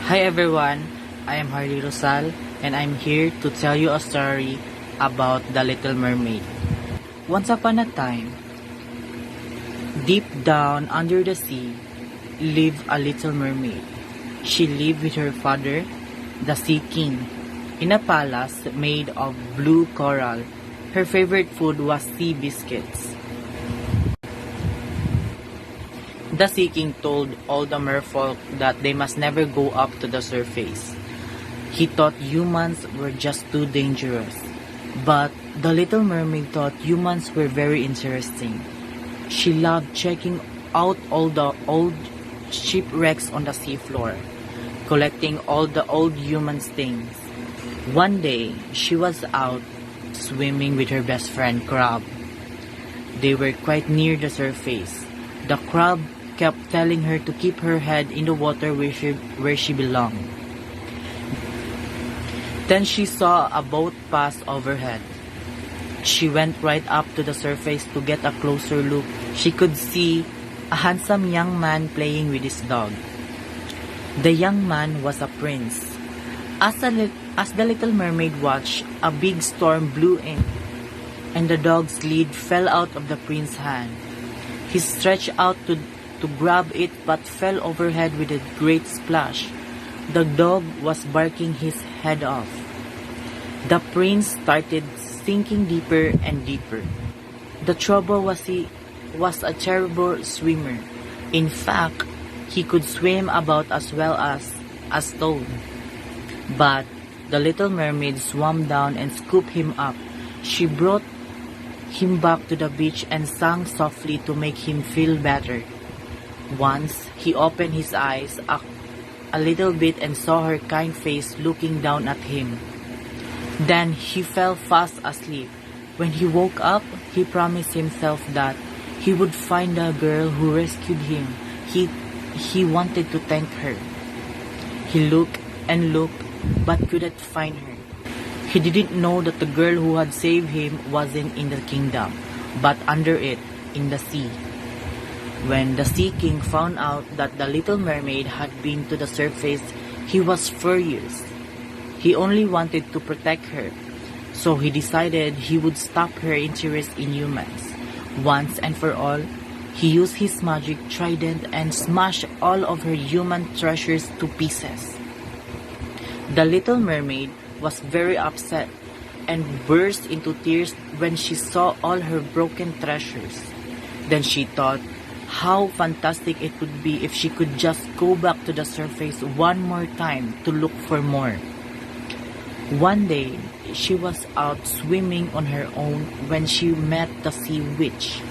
Hi everyone, I am Harley Rosal and I'm here to tell you a story about the Little Mermaid. Once upon a time, deep down under the sea, lived a little mermaid. She lived with her father, the Sea King, in a palace made of blue coral. Her favorite food was sea biscuits. The Sea King told all the merfolk that they must never go up to the surface. He thought humans were just too dangerous. But the Little Mermaid thought humans were very interesting. She loved checking out all the old shipwrecks on the seafloor, collecting all the old human things. One day, she was out swimming with her best friend Crab. They were quite near the surface. The crab kept telling her to keep her head in the water where she belonged. Then she saw a boat pass overhead. She went right up to the surface to get a closer look. She could see a handsome young man playing with his dog. The young man was a prince. As the Little Mermaid watched, a big storm blew in, and the dog's lead fell out of the prince's hand. He stretched out to grab it but fell overhead with a great splash. The dog was barking his head off. The prince started sinking deeper and deeper. The trouble was he was a terrible swimmer. In fact, he could swim about as well as a stone. But the Little Mermaid swam down and scooped him up. She brought him back to the beach and sang softly to make him feel better. Once, he opened his eyes a little bit and saw her kind face looking down at him. Then he fell fast asleep. When he woke up, he promised himself that he would find the girl who rescued him. He wanted to thank her. He looked and looked but couldn't find her. He didn't know that the girl who had saved him wasn't in the kingdom, but under it, in the sea. When the Sea King found out that the Little Mermaid had been to the surface, he was furious. He only wanted to protect her, so he decided he would stop her interest in humans. Once and for all, he used his magic trident and smashed all of her human treasures to pieces. The Little Mermaid was very upset and burst into tears when she saw all her broken treasures. Then she thought how fantastic it would be if she could just go back to the surface one more time to look for more. One day, she was out swimming on her own when she met the Sea Witch,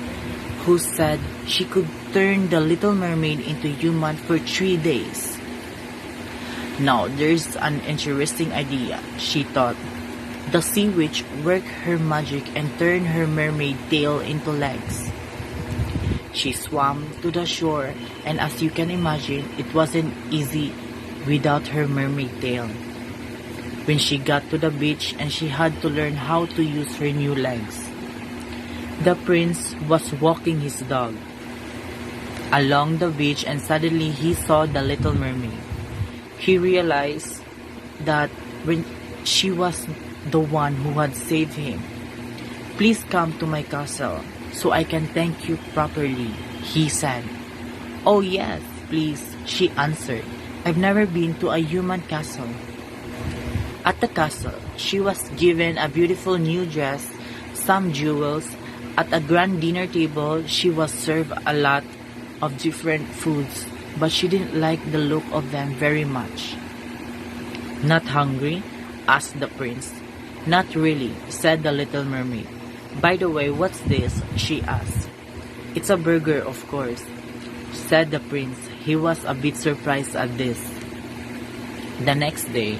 who said she could turn the Little Mermaid into human for 3 days. Now, there's an interesting idea, she thought. The Sea Witch worked her magic and turned her mermaid tail into legs. She swam to the shore, and as you can imagine, it wasn't easy without her mermaid tail. When she got to the beach and she had to learn how to use her new legs. The prince was walking his dog along the beach and suddenly he saw the Little Mermaid. He realized that when she was the one who had saved him. "Please come to my castle so I can thank you properly," he said. "Oh yes, please," she answered. "I've never been to a human castle." At the castle, she was given a beautiful new dress, some jewels. At a grand dinner table, she was served a lot of different foods, but she didn't like the look of them very much. "Not hungry?" asked the prince. "Not really," said the Little Mermaid. "By the way, what's this?" she asked. "It's a burger, of course," said the prince. He was a bit surprised at this. The next day,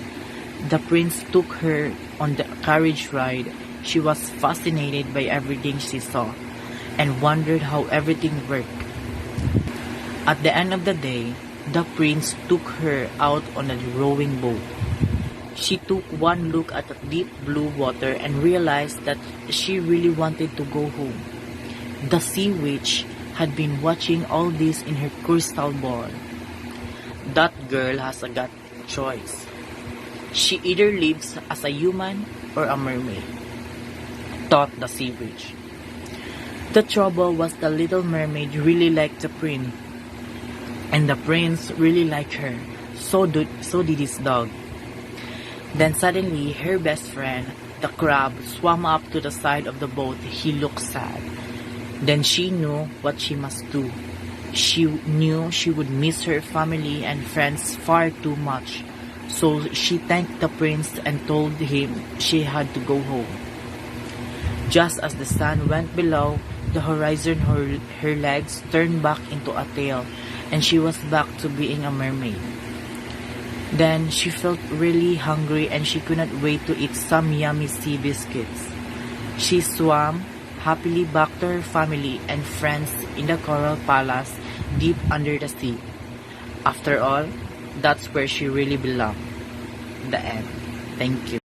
the prince took her on the carriage ride. She was fascinated by everything she saw and wondered how everything worked. At the end of the day, the prince took her out on a rowing boat. She took one look at the deep blue water and realized that she really wanted to go home. The Sea Witch had been watching all this in her crystal ball. "That girl has got choice. She either lives as a human or a mermaid, thought the sea witch. The trouble was the little mermaid really liked the prince, and the prince really liked her. So did his dog. Then suddenly, her best friend, the crab, swam up to the side of the boat. He looked sad. Then she knew what she must do. She knew she would miss her family and friends far too much. So she thanked the prince and told him she had to go home. Just as the sun went below the horizon, her legs turned back into a tail, and she was back to being a mermaid. Then she felt really hungry and she couldn't wait to eat some yummy sea biscuits. She swam happily back to her family and friends in the coral palace deep under the sea. After all, that's where she really belonged. The end. Thank you.